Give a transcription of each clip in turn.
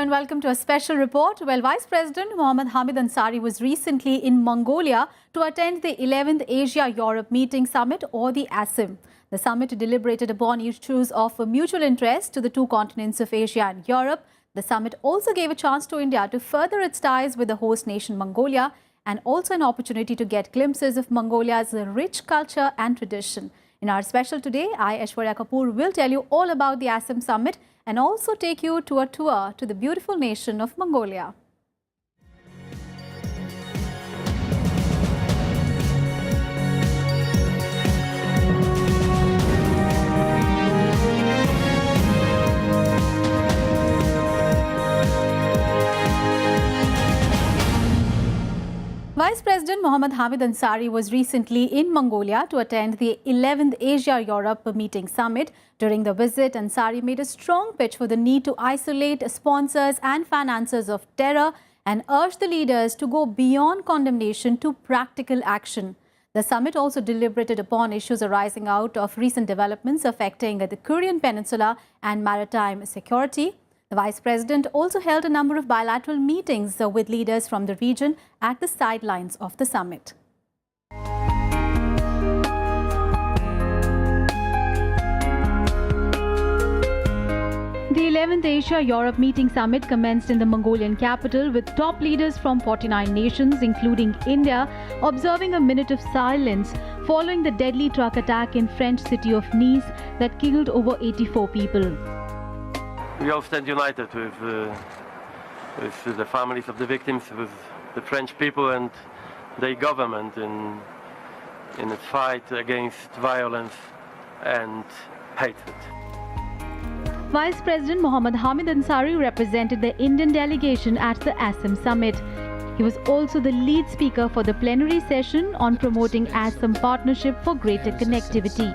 and welcome to a special report. Well, Vice President Mohammad Hamid Ansari was recently in Mongolia to attend the 11th Asia-Europe Meeting Summit, or the ASEM. The summit deliberated upon issues of mutual interest to the two continents of Asia and Europe. The summit also gave a chance to India to further its ties with the host nation Mongolia, and also an opportunity to get glimpses of Mongolia's rich culture and tradition. In our special today, I, Aishwarya Kapoor, will tell you all about the ASEM summit and also take you to a tour to the beautiful nation of Mongolia. Vice President Mohammad Hamid Ansari was recently in Mongolia to attend the 11th Asia-Europe Meeting Summit. During the visit, Ansari made a strong pitch for the need to isolate sponsors and financiers of terror and urged the leaders to go beyond condemnation to practical action. The summit also deliberated upon issues arising out of recent developments affecting the Korean Peninsula and maritime security. The Vice President also held a number of bilateral meetings with leaders from the region at the sidelines of the summit. The 11th Asia-Europe Meeting Summit commenced in the Mongolian capital with top leaders from 49 nations, including India, observing a minute of silence following the deadly truck attack in French city of Nice that killed over 84 people. We all stand united with the families of the victims, with the French people and their government in the fight against violence and hatred. Vice President Mohammad Hamid Ansari represented the Indian delegation at the ASEM summit. He was also the lead speaker for the plenary session on promoting ASEM partnership for greater connectivity.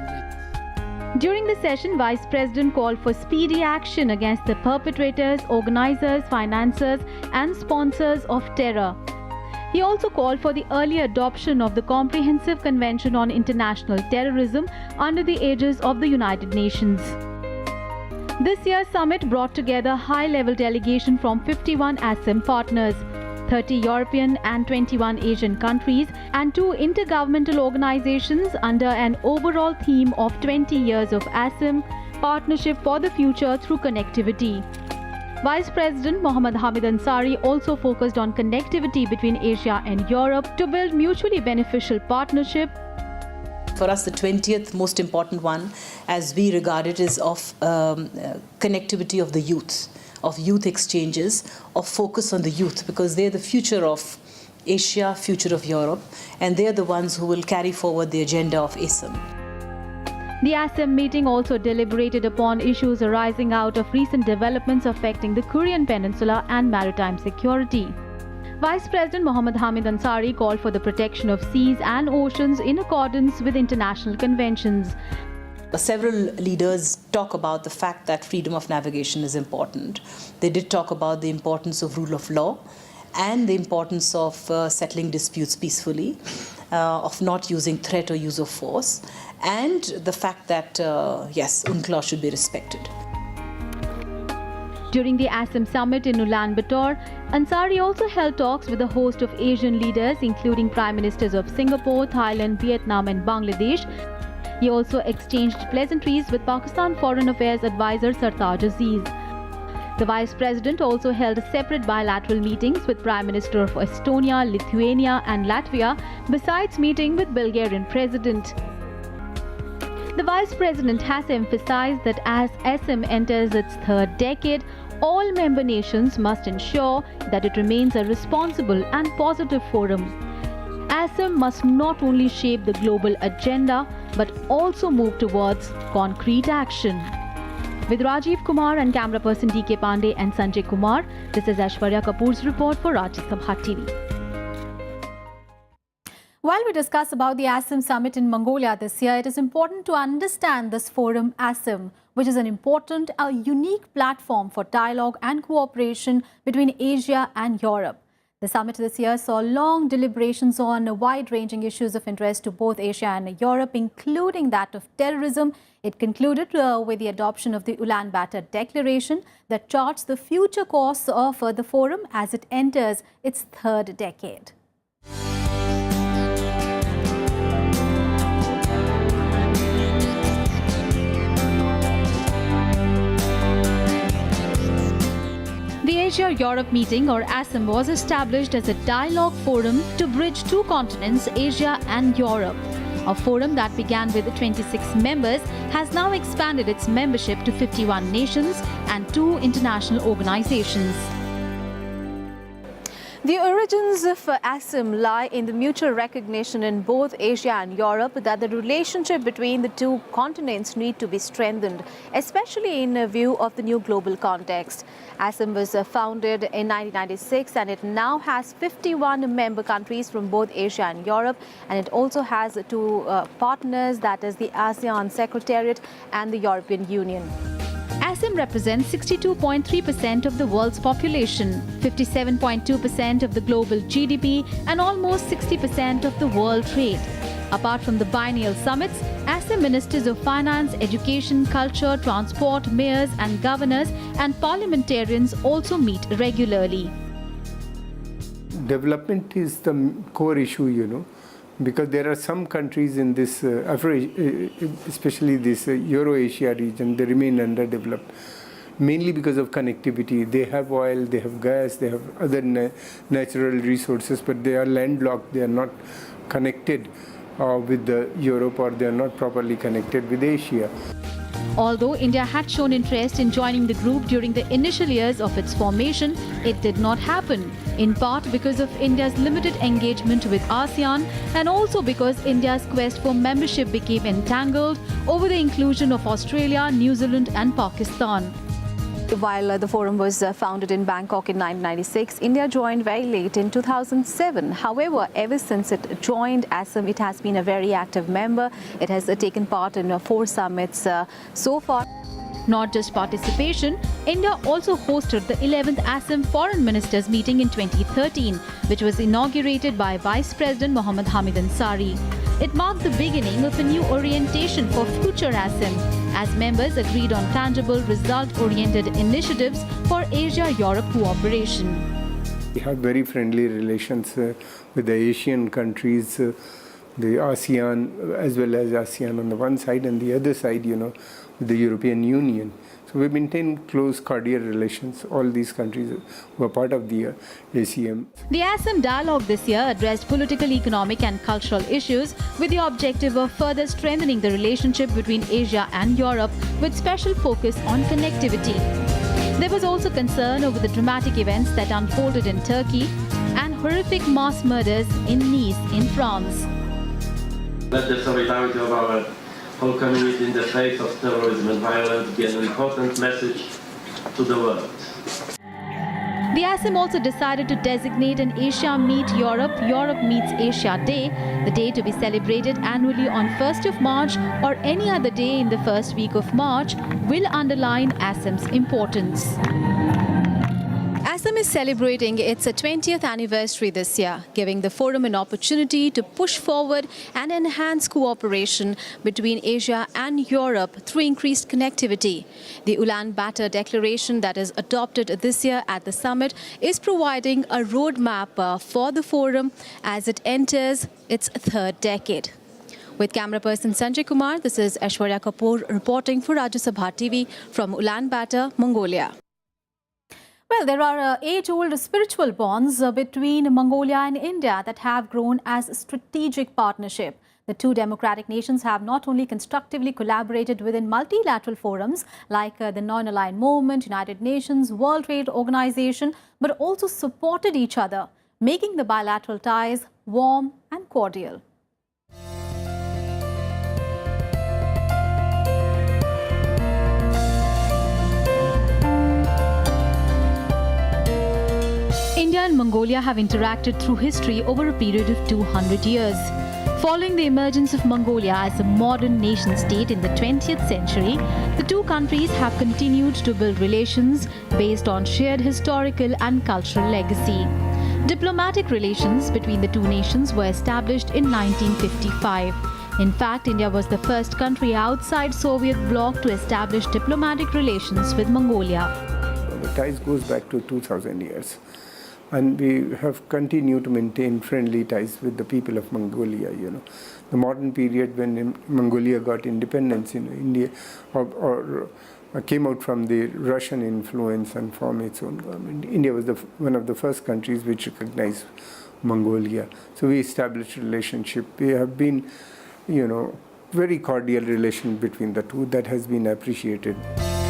During the session, Vice President called for speedy action against the perpetrators, organizers, financiers and sponsors of terror. He also called for the early adoption of the Comprehensive Convention on International Terrorism under the aegis of the United Nations. This year's summit brought together a high-level delegation from 51 ASEM partners, 30 European and 21 Asian countries, and 2 intergovernmental organizations under an overall theme of 20 years of ASEM, Partnership for the Future through Connectivity. Vice President Mohammad Hamid Ansari also focused on connectivity between Asia and Europe to build mutually beneficial partnership. For us, the 20th most important one, as we regard it, is of connectivity of the youth, of youth exchanges, of focus on the youth, because they're the future of Asia, future of Europe, and they're the ones who will carry forward the agenda of ASEM. The ASEM meeting also deliberated upon issues arising out of recent developments affecting the Korean Peninsula and maritime security. Vice President Mohammad Hamid Ansari called for the protection of seas and oceans in accordance with international conventions. Several leaders talk about the fact that freedom of navigation is important. They did talk about the importance of rule of law and the importance of settling disputes peacefully, of not using threat or use of force, and the fact that, yes, UNCLOS should be respected. During the ASEM summit in Ulaanbaatar, Ansari also held talks with a host of Asian leaders, including Prime Ministers of Singapore, Thailand, Vietnam and Bangladesh. He also exchanged pleasantries with Pakistan Foreign Affairs Advisor Sartaj Aziz. The Vice President also held separate bilateral meetings with Prime Minister of Estonia, Lithuania and Latvia, besides meeting with Bulgarian President. The Vice President has emphasized that as ASEM enters its third decade, all member nations must ensure that it remains a responsible and positive forum. ASEM must not only shape the global agenda, but also move towards concrete action. With Rajiv Kumar and camera person DK Pandey and Sanjay Kumar, this is Aishwarya Kapoor's report for Rajya Sabha TV. While we discuss about the ASEM summit in Mongolia this year, it is important to understand this forum ASEM, which is an important, a unique platform for dialogue and cooperation between Asia and Europe. The summit this year saw long deliberations on wide-ranging issues of interest to both Asia and Europe, including that of terrorism. It concluded with the adoption of the Ulaanbaatar Declaration that charts the future course of the forum as it enters its third decade. The Asia-Europe meeting, or ASEM, was established as a dialogue forum to bridge two continents, Asia and Europe. A forum that began with 26 members has now expanded its membership to 51 nations and 2 international organizations. The origins of ASEM lie in the mutual recognition in both Asia and Europe that the relationship between the two continents need to be strengthened, especially in view of the new global context. ASEM was founded in 1996 and it now has 51 member countries from both Asia and Europe, and it also has 2 partners, that is the ASEAN Secretariat and the European Union. ASEM represents 62.3% of the world's population, 57.2% of the global GDP, and almost 60% of the world trade. Apart from the biennial summits, ASEM ministers of finance, education, culture, transport, mayors and governors and parliamentarians also meet regularly. Development is the core issue, because there are some countries in this, especially this Euro-Asia region, they remain underdeveloped, mainly because of connectivity. They have oil, they have gas, they have other natural resources, but they are landlocked, they are not connected with Europe, or they are not properly connected with Asia. Although India had shown interest in joining the group during the initial years of its formation, it did not happen, in part because of India's limited engagement with ASEAN and also because India's quest for membership became entangled over the inclusion of Australia, New Zealand and Pakistan. While the forum was founded in Bangkok in 1996, India joined very late in 2007. However, ever since it joined ASEM, it has been a very active member. It has taken part in 4 summits so far. Not just participation, India also hosted the 11th ASEM Foreign Ministers meeting in 2013, which was inaugurated by Vice President Mohammad Hamid Ansari. It marked the beginning of a new orientation for future ASEM, as members agreed on tangible, result-oriented initiatives for Asia-Europe cooperation. We have very friendly relations with the Asian countries, the ASEAN, as well as ASEAN on the one side, and the other side, with the European Union. So we maintain close, cordial relations, all these countries who are part of the ASEM. The ASEM dialogue this year addressed political, economic and cultural issues with the objective of further strengthening the relationship between Asia and Europe, with special focus on connectivity. There was also concern over the dramatic events that unfolded in Turkey and horrific mass murders in Nice in France. Let the solidarity of our whole community in the face of terrorism and violence be an important message to the world. The ASEM also decided to designate an Asia Meet Europe, Europe Meets Asia Day, the day to be celebrated annually on 1st of March or any other day in the first week of March, will underline ASEM's importance. ASEM is celebrating its 20th anniversary this year, giving the forum an opportunity to push forward and enhance cooperation between Asia and Europe through increased connectivity. The Ulaanbaatar Declaration that is adopted this year at the summit is providing a roadmap for the forum as it enters its third decade. With camera person Sanjay Kumar, this is Aishwarya Kapoor reporting for Rajya Sabha TV from Ulaanbaatar, Mongolia. Well, there are age-old spiritual bonds between Mongolia and India that have grown as a strategic partnership. The two democratic nations have not only constructively collaborated within multilateral forums like the Non-Aligned Movement, United Nations, World Trade Organization, but also supported each other, making the bilateral ties warm and cordial. India and Mongolia have interacted through history over a period of 200 years. Following the emergence of Mongolia as a modern nation-state in the 20th century, the two countries have continued to build relations based on shared historical and cultural legacy. Diplomatic relations between the two nations were established in 1955. In fact, India was the first country outside Soviet bloc to establish diplomatic relations with Mongolia. The ties goes back to 2000 years. And we have continued to maintain friendly ties with the people of Mongolia, The modern period when Mongolia got independence in India or came out from the Russian influence and formed its own government. India was one of the first countries which recognized Mongolia. So we established a relationship. We have been, very cordial relation between the two that has been appreciated.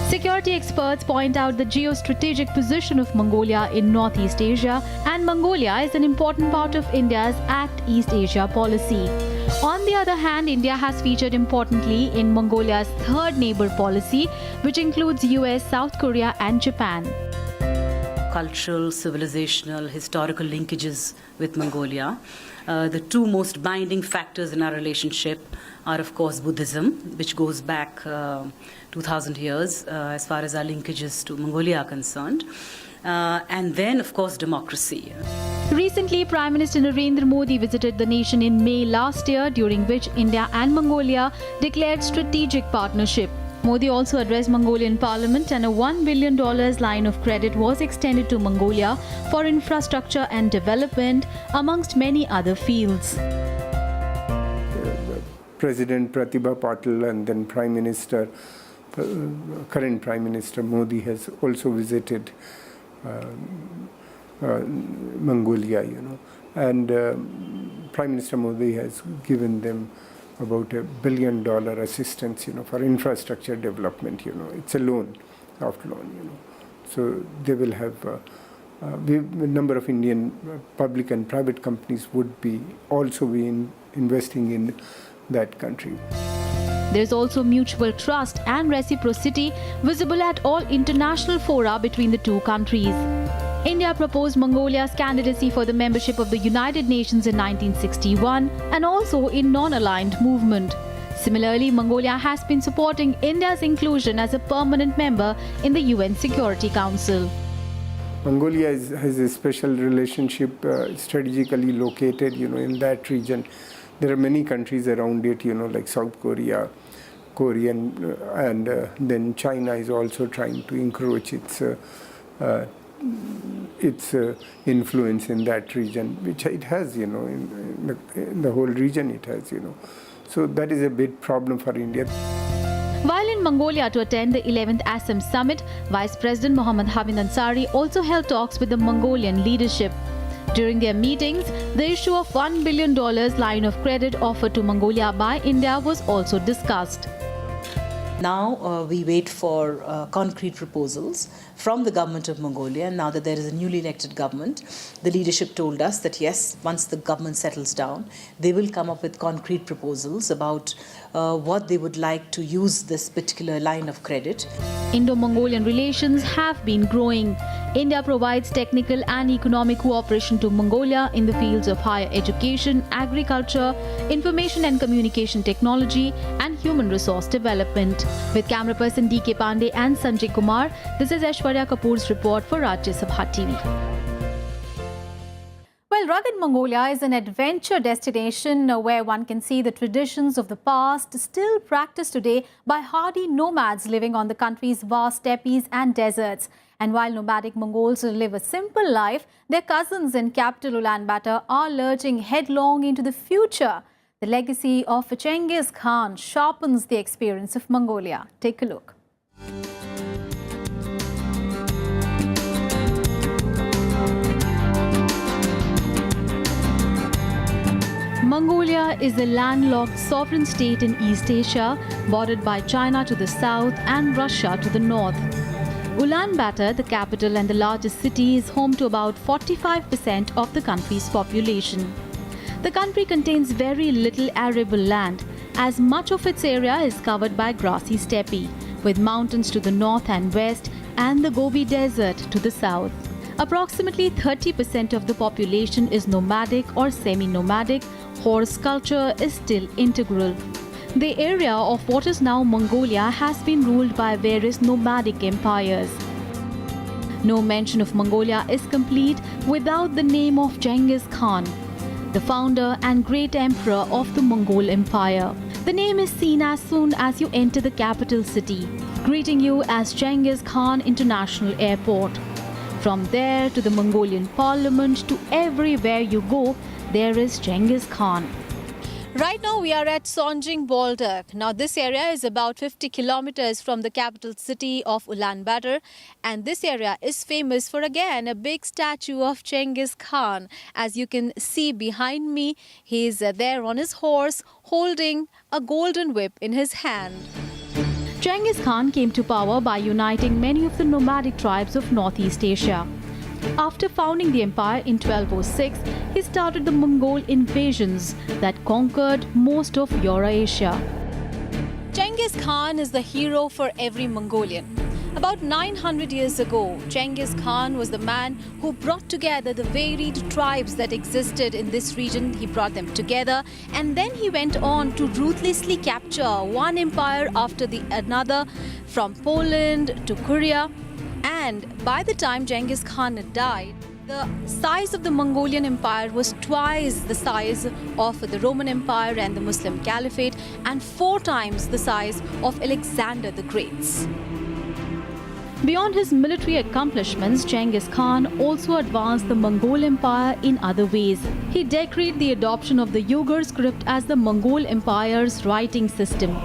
Security experts point out the geostrategic position of Mongolia in Northeast Asia, and Mongolia is an important part of India's Act East Asia policy. On the other hand, India has featured importantly in Mongolia's third neighbor policy, which includes US, South Korea and Japan. Cultural, civilizational, historical linkages with Mongolia. The two most binding factors in our relationship are, of course, Buddhism, which goes back 2,000 years as far as our linkages to Mongolia are concerned. And then, of course, democracy. Recently, Prime Minister Narendra Modi visited the nation in May last year, during which India and Mongolia declared strategic partnership. Modi also addressed Mongolian parliament, and a $1 billion line of credit was extended to Mongolia for infrastructure and development, amongst many other fields. President Pratibha Patil and then current Prime Minister Modi has also visited Mongolia, and Prime Minister Modi has given them about $1 billion assistance, for infrastructure development, It's a loan, soft loan, So they will have a number of Indian public and private companies would be also be investing in that country. There is also mutual trust and reciprocity visible at all international fora between the two countries. India proposed Mongolia's candidacy for the membership of the United Nations in 1961 and also in non-aligned movement. Similarly, Mongolia has been supporting India's inclusion as a permanent member in the UN Security Council. Mongolia has a special relationship strategically located, in that region. There are many countries around it, like South Korea, Korean, and then China is also trying to encroach its influence in that region, which it has, in the whole region it has, So that is a big problem for India. While in Mongolia to attend the 11th ASEM summit, Vice President Mohammad Hamid Ansari also held talks with the Mongolian leadership. During their meetings, the issue of $1 billion line of credit offered to Mongolia by India was also discussed. Now we wait for concrete proposals from the government of Mongolia. Now that there is a newly elected government, the leadership told us that yes, once the government settles down, they will come up with concrete proposals about what they would like to use this particular line of credit. Indo-Mongolian relations have been growing. India provides technical and economic cooperation to Mongolia in the fields of higher education, agriculture, information and communication technology, and human resource development. With camera person D.K. Pandey and Sanjay Kumar, this is Aishwarya Kapoor's report for Rajya Sabha TV. Well, rugged Mongolia is an adventure destination where one can see the traditions of the past still practiced today by hardy nomads living on the country's vast steppes and deserts. And while nomadic Mongols live a simple life, their cousins in capital Ulaanbaatar are lurching headlong into the future. The legacy of Genghis Khan sharpens the experience of Mongolia. Take a look. Mongolia is a landlocked sovereign state in East Asia, bordered by China to the south and Russia to the north. Ulaanbaatar, the capital and the largest city, is home to about 45% of the country's population. The country contains very little arable land, as much of its area is covered by grassy steppe, with mountains to the north and west and the Gobi Desert to the south. Approximately 30% of the population is nomadic or semi-nomadic. Horse culture is still integral. The area of what is now Mongolia has been ruled by various nomadic empires. No mention of Mongolia is complete without the name of Genghis Khan, the founder and great emperor of the Mongol Empire. The name is seen as soon as you enter the capital city, greeting you as Genghis Khan International Airport. From there to the Mongolian parliament to everywhere you go, there is Genghis Khan. Right now we are at Sonjing Boldak. Now this area is about 50 kilometers from the capital city of Ulaanbaatar, and this area is famous for again a big statue of Genghis Khan. As you can see behind me, he is there on his horse holding a golden whip in his hand. Genghis Khan came to power by uniting many of the nomadic tribes of Northeast Asia. After founding the empire in 1206, he started the Mongol invasions that conquered most of Eurasia. Genghis Khan is the hero for every Mongolian. About 900 years ago, Genghis Khan was the man who brought together the varied tribes that existed in this region. He brought them together, and then he went on to ruthlessly capture one empire after the another, from Poland to Korea. And by the time Genghis Khan died, the size of the Mongolian Empire was twice the size of the Roman Empire and the Muslim Caliphate, and 4 times the size of Alexander the Great's. Beyond his military accomplishments, Genghis Khan also advanced the Mongol Empire in other ways. He decreed the adoption of the Uyghur script as the Mongol Empire's writing system.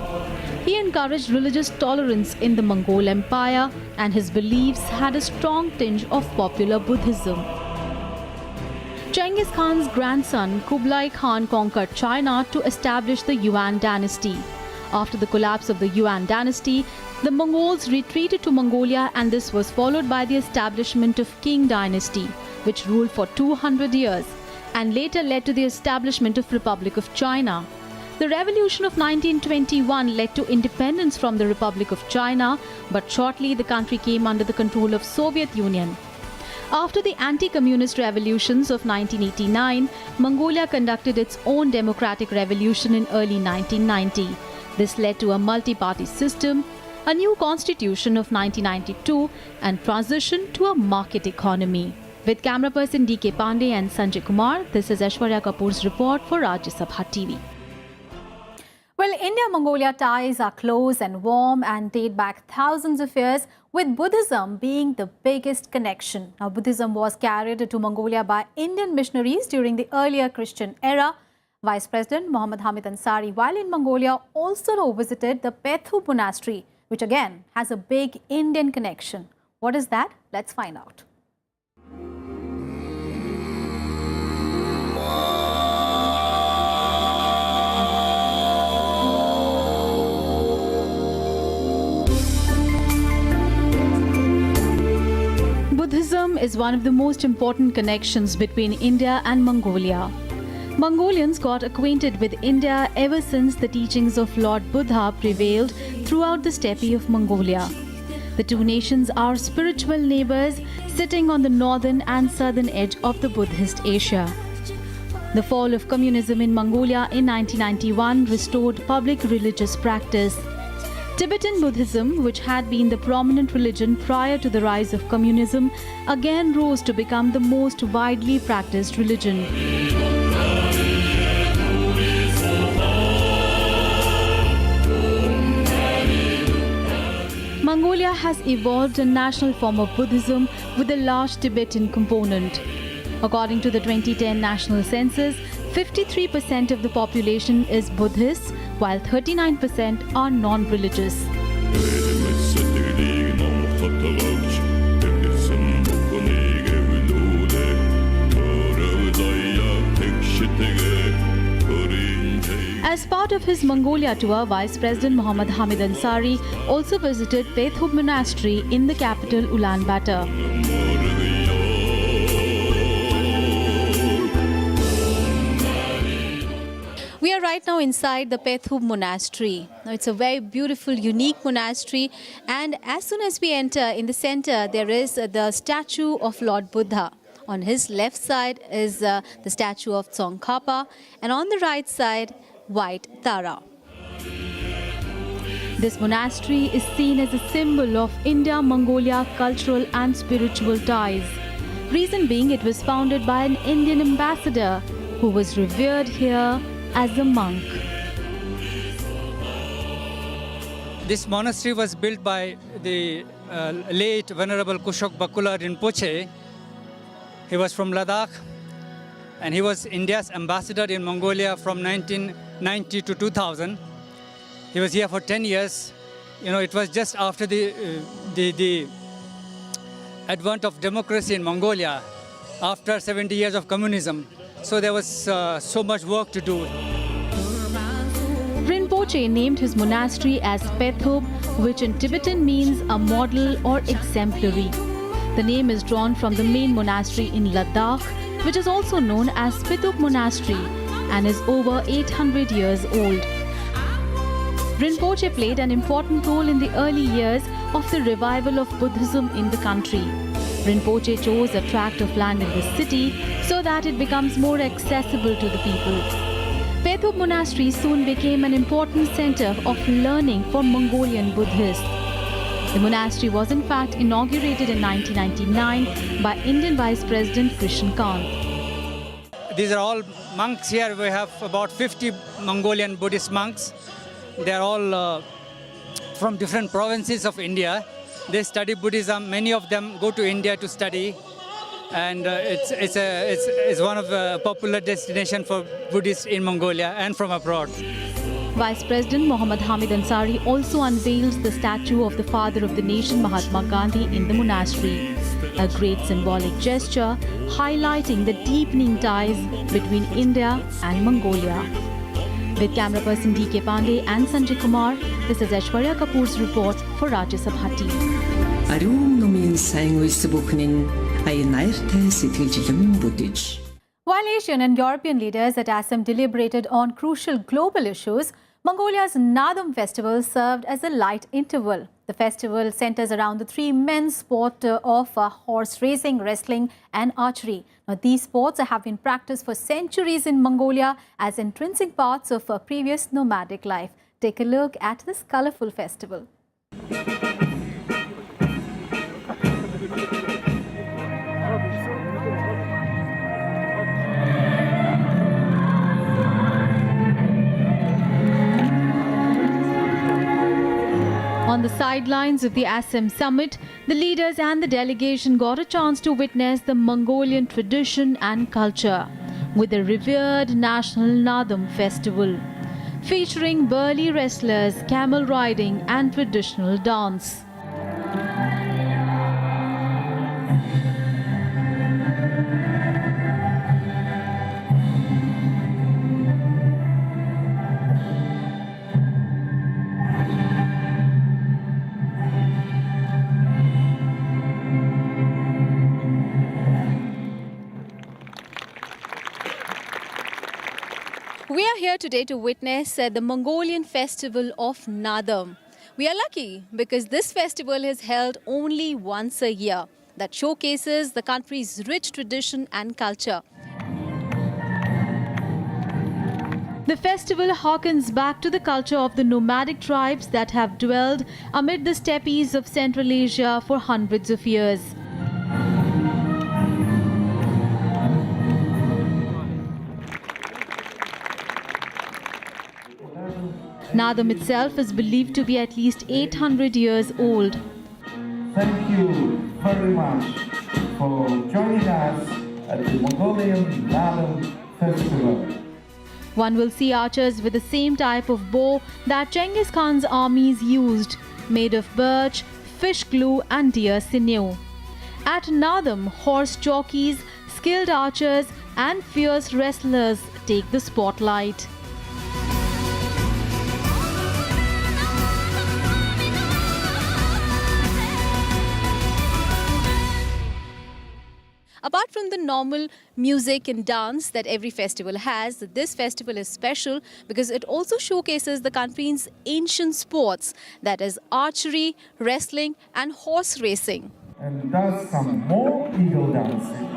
He encouraged religious tolerance in the Mongol Empire, and his beliefs had a strong tinge of popular Buddhism. Genghis Khan's grandson Kublai Khan conquered China to establish the Yuan dynasty. After the collapse of the Yuan dynasty, the Mongols retreated to Mongolia, and this was followed by the establishment of Qing dynasty, which ruled for 200 years and later led to the establishment of Republic of China. The revolution of 1921 led to independence from the Republic of China, but shortly the country came under the control of Soviet Union. After the anti-communist revolutions of 1989, Mongolia conducted its own democratic revolution in early 1990. This led to a multi-party system, a new constitution of 1992, and transition to a market economy. With camera person D.K. Pandey and Sanjay Kumar, this is Aishwarya Kapoor's report for Rajya Sabha TV. Well, India-Mongolia ties are close and warm and date back thousands of years, with Buddhism being the biggest connection. Now, Buddhism was carried to Mongolia by Indian missionaries during the earlier Christian era. Vice President Mohammad Hamid Ansari, while in Mongolia, also visited the Pethu Monastery, which again has a big Indian connection. What is that? Let's find out. Buddhism is one of the most important connections between India and Mongolia. Mongolians got acquainted with India ever since the teachings of Lord Buddha prevailed throughout the steppe of Mongolia. The two nations are spiritual neighbors sitting on the northern and southern edge of the Buddhist Asia. The fall of communism in Mongolia in 1991 restored public religious practice. Tibetan Buddhism, which had been the prominent religion prior to the rise of communism, again rose to become the most widely practiced religion. Mongolia has evolved a national form of Buddhism with a large Tibetan component. According to the 2010 national census, 53% of the population is Buddhist, while 39% are non-religious. As part of his Mongolia tour, Vice President Mohammad Hamid Ansari also visited Pethu Monastery in the capital Ulaanbaatar. We are right now inside the Pethu Monastery. Now, it's a very beautiful, unique monastery, and as soon as we enter, in the center there is the statue of Lord Buddha. On his left side is the statue of Tsongkhapa, and on the right side, White Tara. This monastery is seen as a symbol of India-Mongolia cultural and spiritual ties. Reason being, it was founded by an Indian ambassador who was revered here as a monk. This monastery was built by the late Venerable Kushok Bakula Rinpoche. He was from Ladakh, and he was India's ambassador in Mongolia from 1990 to 2000. He was here for 10 years. You know, it was just after the advent of democracy in Mongolia, after 70 years of communism. So there was so much work to do. Rinpoche named his monastery as Pethub, which in Tibetan means a model or exemplary. The name is drawn from the main monastery in Ladakh, which is also known as Pethub Monastery and is over 800 years old. Rinpoche played an important role in the early years of the revival of Buddhism in the country. Rinpoche chose a tract of land in the city so that it becomes more accessible to the people. Pethub Monastery soon became an important center of learning for Mongolian Buddhists. The monastery was in fact inaugurated in 1999 by Indian Vice President Krishan Kant. These are all monks here. We have about 50 Mongolian Buddhist monks. They are all from different provinces of India. They study Buddhism. Many of them go to India to study. And it's one of the popular destinations for Buddhists in Mongolia and from abroad. Vice President Mohammad Hamid Ansari also unveils the statue of the father of the nation, Mahatma Gandhi, in the monastery. A great symbolic gesture highlighting the deepening ties between India and Mongolia. With camera person D.K. Pandey and Sanjay Kumar, this is Aishwarya Kapoor's report for Rajya Sabha TV. While Asian and European leaders at ASEM deliberated on crucial global issues, Mongolia's Nadam festival served as a light interval. The festival centers around the three main sports of horse racing, wrestling and archery. Now, these sports have been practiced for centuries in Mongolia as intrinsic parts of a previous nomadic life. Take a look at this colorful festival. On the sidelines of the ASEM summit, the leaders and the delegation got a chance to witness the Mongolian tradition and culture with the revered national Nadam festival, featuring burly wrestlers, camel riding and traditional dance. We are here today to witness the Mongolian festival of Nadam. We are lucky because this festival is held only once a year. That showcases the country's rich tradition and culture. The festival harkens back to the culture of the nomadic tribes that have dwelled amid the steppes of Central Asia for hundreds of years. Nadam itself is believed to be at least 800 years old. Thank you very much for joining us at the Mongolian Nadam Festival. One will see archers with the same type of bow that Genghis Khan's armies used, made of birch, fish glue and deer sinew. At Nadam, horse jockeys, skilled archers and fierce wrestlers take the spotlight. Apart from the normal music and dance that every festival has, this festival is special because it also showcases the country's ancient sports, that is archery, wrestling and horse racing. And does some more eagle dancing.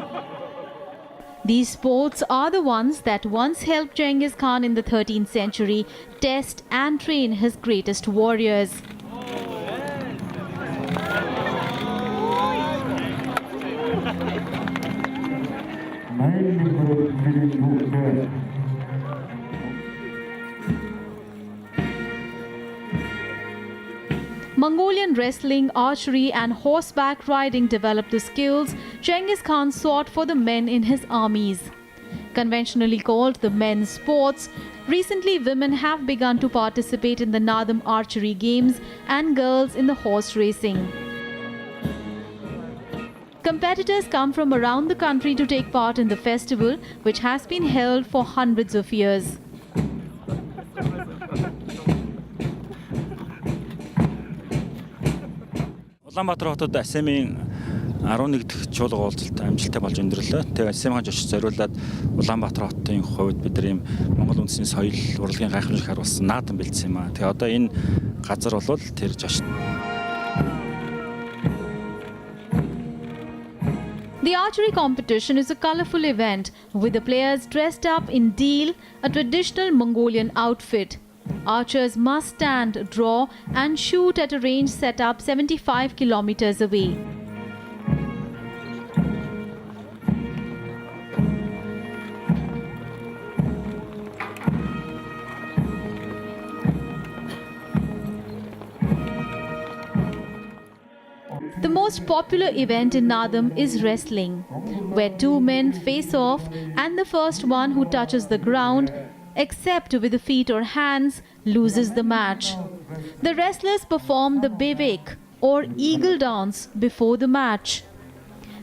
These sports are the ones that once helped Genghis Khan in the 13th century test and train his greatest warriors. Mongolian wrestling, archery and horseback riding developed the skills Genghis Khan sought for the men in his armies. Conventionally called the men's sports, recently women have begun to participate in the Nadam archery games and girls in the horse racing. Competitors come from around the country to take part in the festival, which has been held for hundreds of years. Улаанбаатар хотод ASEM-ийн 11 дахь чуулга уулзалт амжилттай болж өндөрлөө. Тэгээ ASEM-ийн жишг зориулаад Улаанбаатар хотын хувьд бид нар ийм Монгол үндэсний соёл урлагийн гайхамшиг харуулсан наадам бэлдсэн юм аа. Тэгээ одоо энэ газар бол тэр жишг. The archery competition is a colorful event with the players dressed up in deel, a traditional Mongolian outfit. Archers must stand, draw and shoot at a range set up 75 kilometers away. The most popular event in Nadam is wrestling, where two men face off and the first one who touches the ground, except with the feet or hands, loses the match. The wrestlers perform the bivek or eagle dance before the match.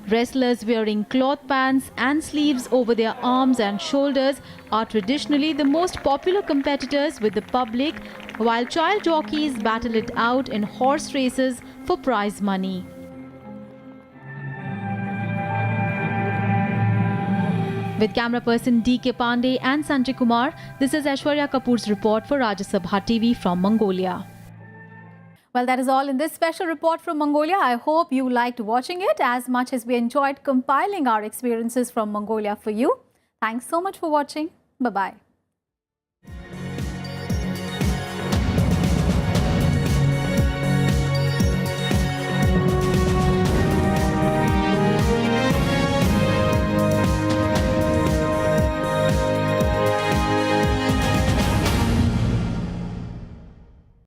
Wrestlers wearing cloth pants and sleeves over their arms and shoulders are traditionally the most popular competitors with the public, while child jockeys battle it out in horse races for prize money. With camera person D.K. Pandey and Sanjay Kumar, this is Aishwarya Kapoor's report for Rajya Sabha TV from Mongolia. Well, that is all in this special report from Mongolia. I hope you liked watching it as much as we enjoyed compiling our experiences from Mongolia for you. Thanks so much for watching. Bye-bye.